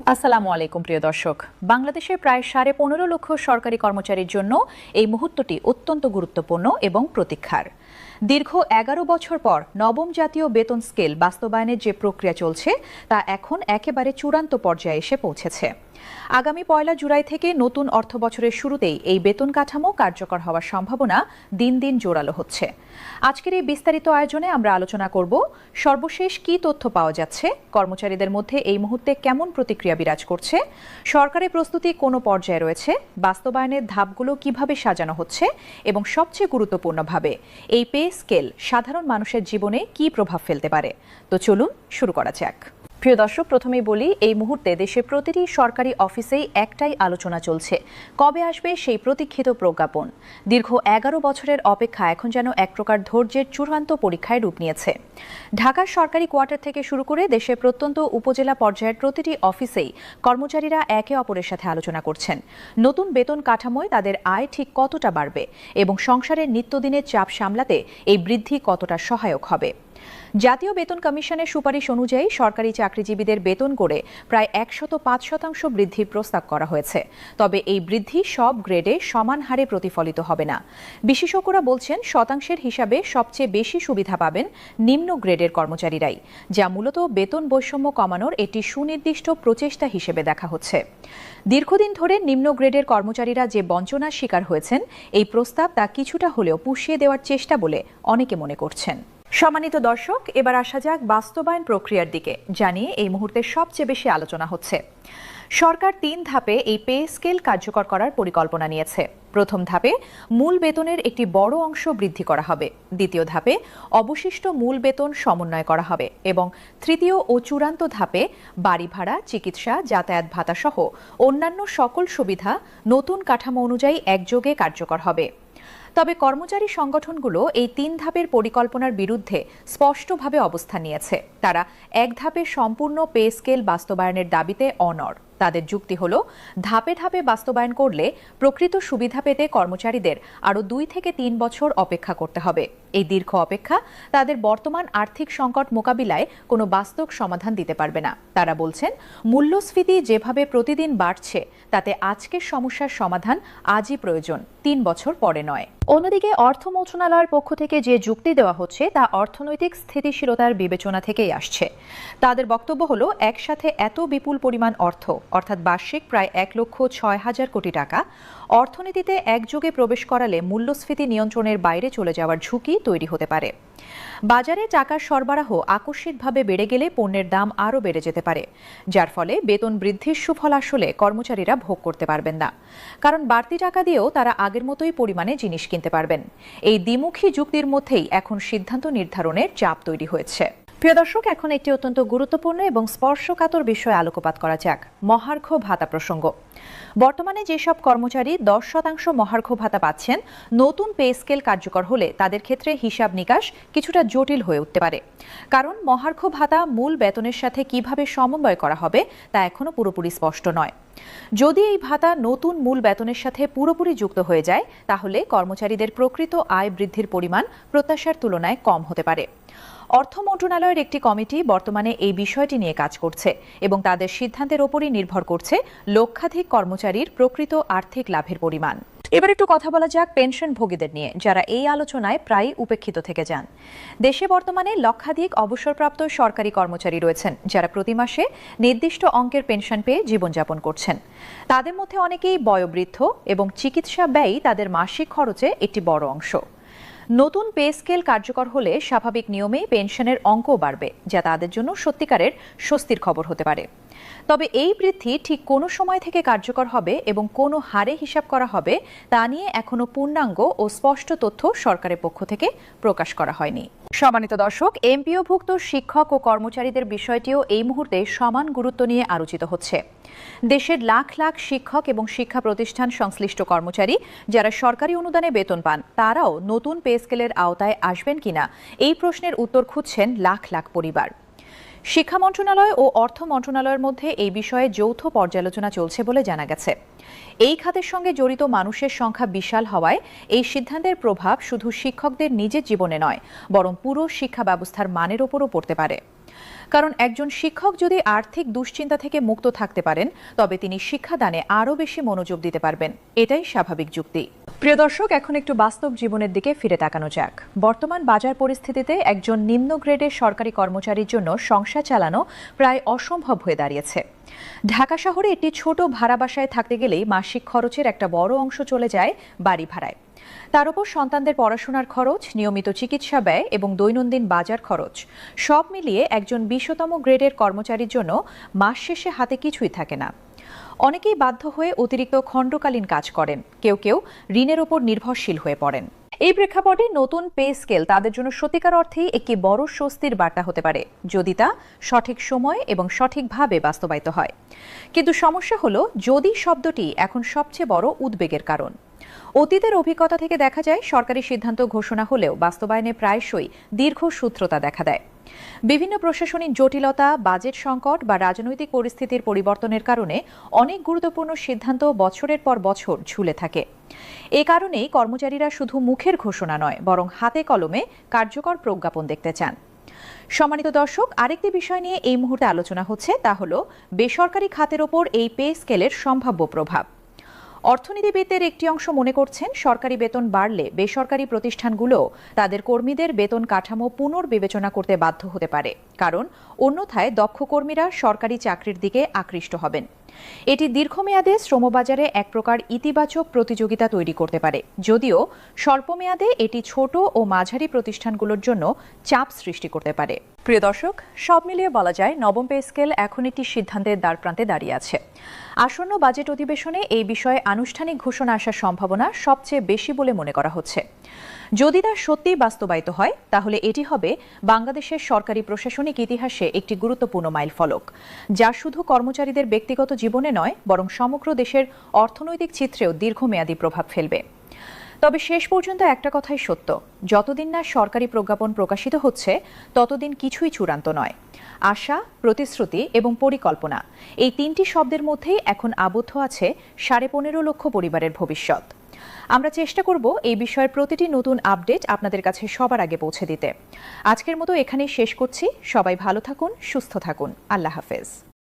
আসসালামু আলাইকুম প্রিয় দর্শক। বাংলাদেশের প্রায় 15.5 লক্ষ সরকারি কর্মচারীর জন্য এই মুহূর্তটি অত্যন্ত গুরুত্বপূর্ণ এবং প্রতীক্ষার। দীর্ঘ 11 বছর পর নবম জাতীয় বেতন স্কেল বাস্তবায়নের যে প্রক্রিয়া চলছে তা এখন একেবারে চূড়ান্ত পর্যায়ে এসে পৌঁছেছে। আগামী 1 জুলাই থেকে নতুন অর্থবছরের শুরুতেই এই বেতন কাঠামো কার্যকর হওয়ার সম্ভাবনা দিন দিন জোরালো হচ্ছে। আজকের এই বিস্তারিত আয়োজনে আমরা আলোচনা করব সর্বশেষ কী তথ্য পাওয়া যাচ্ছে, কর্মচারীদের মধ্যে এই মুহূর্তে কেমন প্রতিক্রিয়া বিরাজ করছে, সরকারের প্রস্তুতি কোন পর্যায়ে রয়েছে, বাস্তবায়নের ধাপগুলো কিভাবে সাজানো হচ্ছে এবং সবচেয়ে গুরুত্বপূর্ণভাবে এই পে স্কেল সাধারণ মানুষের জীবনে কী প্রভাব ফেলতে পারে। তো চলুন শুরু করা যাক। প্রিয় দর্শক, প্রথমেই বলি, এই মুহূর্তে দেশের প্রতিটি সরকারি অফিসেই একটাই আলোচনা চলছে, কবে আসবে সেই প্রতীক্ষিত প্রজ্ঞাপন। দীর্ঘ 11 বছরের অপেক্ষা এখন যেন এক প্রকার ধৈর্যের চূড়ান্ত পরীক্ষায় রূপ নিয়েছে। ঢাকার সরকারি কোয়ার্টার থেকে শুরু করে দেশের প্রত্যন্ত উপজেলা পর্যায়ের প্রতিটি অফিসেই কর্মচারীরা একে অপরের সাথে আলোচনা করছেন নতুন বেতন কাঠামোয় তাদের আয় ঠিক কতটা বাড়বে এবং সংসারের নিত্যদিনের চাপ সামলাতে এই বৃদ্ধি কতটা সহায়ক হবে। জাতীয় বেতন কমিশনের সুপারিশ অনুযায়ী সরকারি চাকরিজীবীদের বেতন করে প্রায় 105% বৃদ্ধির প্রস্তাব করা হয়েছে। তবে এই বৃদ্ধি সব গ্রেডে সমান হারে প্রতিফলিত হবে না। বিশেষজ্ঞরা বলছেন, শতাংশের হিসাবে সবচেয়ে বেশি সুবিধা পাবেন নিম্ন গ্রেডের কর্মচারীরাই, যা মূলত বেতন বৈষম্য কমানোর একটি সুনির্দিষ্ট প্রচেষ্টা হিসেবে দেখা হচ্ছে। দীর্ঘদিন ধরে নিম্ন গ্রেডের কর্মচারীরা যে বঞ্চনার শিকার হয়েছেন, এই প্রস্তাব তা কিছুটা হলেও পুষিয়ে দেওয়ার চেষ্টা বলে অনেকে মনে করছেন। সম্মানিত দর্শক, এবার আসা যাক বাস্তবায়ন প্রক্রিয়ার দিকে, জানিয়ে এই মুহূর্তে সবচেয়ে বেশি আলোচনা হচ্ছে। সরকার 3 ধাপে এই পে স্কেল কার্যকর করার পরিকল্পনা নিয়েছে। প্রথম ধাপে মূল বেতনের একটি বড় অংশ বৃদ্ধি করা হবে, দ্বিতীয় ধাপে অবশিষ্ট মূল বেতন সমন্বয় করা হবে এবং তৃতীয় ও চূড়ান্ত ধাপে বাড়ি ভাড়া, চিকিৎসা, যাতায়াত ভাতা সহ অন্যান্য সকল সুবিধা নতুন কাঠামো অনুযায়ী একযোগে কার্যকর হবে। তবে কর্মচারী সংগঠনগুলো এই 3 ধাপের পরিকল্পনার বিরুদ্ধে স্পষ্টভাবে অবস্থান নিয়েছে। তারা এক ধাপে সম্পূর্ণ পে স্কেল বাস্তবায়নের দাবিতে অনড়। তাদের যুক্তি হল, ধাপে ধাপে বাস্তবায়ন করলে প্রকৃত সুবিধা পেতে কর্মচারীদের আরও 2 থেকে 3 বছর অপেক্ষা করতে হবে। এই দীর্ঘ অপেক্ষা তাদের বর্তমান আর্থিক সংকট মোকাবিলায় কোনো বাস্তব সমাধান দিতে পারবে না। তারা বলছেন, মূল্যস্ফীতি যেভাবে প্রতিদিন বাড়ছে তাতে আজকের সমস্যার সমাধান আজই প্রয়োজন, 3 বছর পরে নয়। অন্যদিকে অর্থ মন্ত্রণালয়ের পক্ষ থেকে যে যুক্তি দেওয়া হচ্ছে তা অর্থনৈতিক স্থিতিশীলতার বিবেচনা থেকেই আসছে। তাদের বক্তব্য হলো, একসাথে এত বিপুল পরিমাণ অর্থ, অর্থাৎ বার্ষিক প্রায় 1,06,000 কোটি টাকা অর্থনীতিতে একযোগে প্রবেশ করালে মূল্যস্ফীতি নিয়ন্ত্রণের বাইরে চলে যাওয়ার ঝুঁকি তৈরি হতে পারে। বাজারে টাকার সরবরাহ আকস্মিকভাবে বেড়ে গেলে পণ্যের দাম আরও বেড়ে যেতে পারে, যার ফলে বেতন বৃদ্ধির সুফল আসলে কর্মচারীরা ভোগ করতে পারবেন না, কারণ বাড়তি টাকা দিয়েও তারা আগের মতোই পরিমাণে জিনিস কিনতে পারবেন। এই দ্বিমুখী যুক্তির মধ্যেই এখন সিদ্ধান্ত নির্ধারণের চাপ তৈরি হয়েছে। প্রিয় দর্শক, এখন একটি অত্যন্ত গুরুত্বপূর্ণ এবং স্পর্শকাতর বিষয়ে আলোকপাত করা যাক, মহার্ঘ ভাতা প্রসঙ্গ। বর্তমানে যেসব কর্মচারী 10% মহার্ঘ ভাতা পাচ্ছেন, নতুন পে স্কেল কার্যকর হলে তাদের ক্ষেত্রে হিসাব নিকাশ কিছুটা জটিল হয়ে উঠতে পারে। কারণ মহার্ঘ ভাতা মূল বেতনের সাথে কিভাবে সমন্বয় করা হবে তা এখনও পুরোপুরি স্পষ্ট নয়। যদি এই ভাতা নতুন মূল বেতনের সাথে পুরোপুরি যুক্ত হয়ে যায়, তাহলে কর্মচারীদের প্রকৃত আয় বৃদ্ধির পরিমাণ প্রত্যাশার তুলনায় কম হতে পারে। অর্থ মন্ত্রণালয়ের একটি কমিটি বর্তমানে এই বিষয়টি নিয়ে কাজ করছে এবং তাদের সিদ্ধান্তের ওপরই নির্ভর করছে লক্ষাধিক কর্মচারীর প্রকৃত আর্থিক লাভের পরিমাণ। এবার একটু কথা বলা যাক পেনশনভোগীদের নিয়ে, যারা এই আলোচনায় প্রায়ই উপেক্ষিত থেকে যান। দেশে বর্তমানে লক্ষাধিক অবসরপ্রাপ্ত সরকারি কর্মচারী রয়েছেন, যারা প্রতি মাসে নির্দিষ্ট অঙ্কের পেনশন পেয়ে জীবনযাপন করছেন। তাদের মধ্যে অনেকেই বয়োবৃদ্ধ এবং চিকিৎসা ব্যয় তাদের মাসিক খরচে একটি বড় অংশ। নতুন পে স্কেল কার্যকর হলে স্বাভাবিক নিয়মেই পেনশনের অঙ্কও বাড়বে, যা তাদের জন্য সত্যিকারের স্বস্তির খবর হতে পারে। তবে এই বৃদ্ধি ঠিক কোন সময় থেকে কার্যকর হবে এবং কোন হারে হিসাব করা হবে তা নিয়ে এখনো পূর্ণাঙ্গ ও স্পষ্ট তথ্য সরকারের পক্ষ থেকে প্রকাশ করা হয়নি। সম্মানিত দর্শক, এমপিওভুক্ত শিক্ষক ও কর্মচারীদের বিষয়টিও এই মুহূর্তে সমান গুরুত্ব নিয়ে আলোচিত হচ্ছে। দেশের লাখ লাখ শিক্ষক এবং শিক্ষা প্রতিষ্ঠান সংশ্লিষ্ট কর্মচারী যারা সরকারি অনুদানে বেতন পান, তারাও নতুন পে স্কেলের আওতায় আসবেন কিনা এই প্রশ্নের উত্তর খুঁজছেন লাখ লাখ পরিবার। শিক্ষা মন্ত্রণালয় ও অর্থ মন্ত্রণালয়ের মধ্যে এই বিষয়ে যৌথ পর্যালোচনা চলছে বলে জানা গেছে। এই খাতের সঙ্গে জড়িত মানুষের সংখ্যা বিশাল হওয়ায় এই সিদ্ধান্তের প্রভাব শুধু শিক্ষকদের নিজের জীবনে নয়, বরং পুরো শিক্ষা ব্যবস্থার মানের ওপরও পড়তে পারে। কারণ একজন শিক্ষক যদি আর্থিক দুশ্চিন্তা থেকে মুক্ত থাকতে পারেন তবে তিনি শিক্ষাদানে আরও বেশি মনোযোগ দিতে পারবেন, এটাই স্বাভাবিক যুক্তি। প্রিয় দর্শক, এখন একটু বাস্তব জীবনের দিকে ফিরে তাকানো যাক। বর্তমান বাজার পরিস্থিতিতে একজন নিম্ন গ্রেডের সরকারি কর্মচারীর জন্য সংসার চালানো প্রায় অসম্ভব হয়ে দাঁড়িয়েছে। ঢাকা শহরে একটি ছোট ভাড়া বাসায় থাকতে গেলেই মাসিক খরচের একটা বড় অংশ চলে যায় বাড়ি ভাড়ায়। তার উপর সন্তানদের পড়াশোনার খরচ, নিয়মিত চিকিৎসা ব্যয় এবং দৈনন্দিন বাজার খরচ সব মিলিয়ে একজন 20তম গ্রেডের কর্মচারীর জন্য মাস শেষে হাতে কিছুই থাকে না। অনেকেই বাধ্য হয়ে অতিরিক্ত খণ্ডকালীন কাজ করেন, কেউ কেউ ঋণের ওপর নির্ভরশীল হয়ে পড়েন। এই প্রেক্ষাপটে নতুন পে স্কেল তাদের জন্য সত্যিকার অর্থেই একটি বড় স্বস্তির বার্তা হতে পারে, যদি তা সঠিক সময় এবং সঠিকভাবে বাস্তবায়িত হয়। কিন্তু সমস্যা হলো, যদি শব্দটি এখন সবচেয়ে বড় উদ্বেগের কারণ। অতীতের অভিজ্ঞতা থেকে দেখা যায়, সরকারি সিদ্ধান্ত ঘোষণা হলেও বাস্তবায়নে প্রায়শই দীর্ঘসূত্রতা দেখা দেয়। বিভিন্ন প্রশাসনিক জটিলতা, বাজেট সংকট বা রাজনৈতিক পরিস্থিতির পরিবর্তনের কারণে অনেক গুরুত্বপূর্ণ সিদ্ধান্ত বছরের পর বছর ঝুলে থাকে। এ কারণেই কর্মচারীরা শুধু মুখের ঘোষণা নয়, বরং হাতে কলমে কার্যকর প্রজ্ঞাপন দেখতে চান। সম্মানিত দর্শক, আরেকটি বিষয় নিয়ে এই মুহূর্তে আলোচনা হচ্ছে, তা হলো বেসরকারি খাতের ওপর এই পে স্কেলের সম্ভাব্য প্রভাব। অর্থনীতিবিদদের একটি অংশ মনে করছেন, সরকারি বেতন বাড়লে বেসরকারি প্রতিষ্ঠানগুলো তাদের কর্মীদের বেতন কাঠামো পুনর্বিবেচনা করতে বাধ্য হতে পারে, কারণ অন্যথায় দক্ষ কর্মীরা সরকারি চাকরির দিকে আকৃষ্ট হবেন। এটি দীর্ঘমেয়াদে শ্রমবাজারে এক প্রকার ইতিবাচক প্রতিযোগিতা তৈরি করতে পারে, যদিও স্বল্পমেয়াদে এটি ছোট ও মাঝারি প্রতিষ্ঠানগুলোর জন্য চাপ সৃষ্টি করতে পারে। প্রিয় দর্শক, সব মিলিয়ে বলা যায় নবম পে স্কেল এখন একটি সিদ্ধান্তের দ্বারপ্রান্তে দাঁড়িয়ে আছে। আসন্ন বাজেট অধিবেশনে এই বিষয়ে আনুষ্ঠানিক ঘোষণা আসার সম্ভাবনা সবচেয়ে বেশি বলে মনে করা হচ্ছে। যদি তা সত্যিই বাস্তবায়িত হয়, তাহলে এটি হবে বাংলাদেশের সরকারি প্রশাসনিক ইতিহাসে একটি গুরুত্বপূর্ণ মাইলফলক, যা শুধু কর্মচারীদের ব্যক্তিগত জীবনে নয়, বরং সমগ্র দেশের অর্থনৈতিক চিত্রেও দীর্ঘমেয়াদী প্রভাব ফেলবে। তবে শেষ পর্যন্ত একটা কথাই সত্য, যতদিন না সরকারি প্রজ্ঞাপন প্রকাশিত হচ্ছে, ততদিন কিছুই চূড়ান্ত নয়। আশা, প্রতিশ্রুতি এবং পরিকল্পনা, এই তিনটি শব্দের মধ্যেই এখন আবদ্ধ আছে 15.5 লক্ষ পরিবারের ভবিষ্যৎ। আমরা চেষ্টা করব এই বিষয়ের প্রতিটি নতুন আপডেট আপনাদের কাছে সবার আগে পৌঁছে দিতে। আজকের মতো এখানেই শেষ করছি। সবাই ভালো থাকুন, সুস্থ থাকুন। আল্লাহ হাফেজ।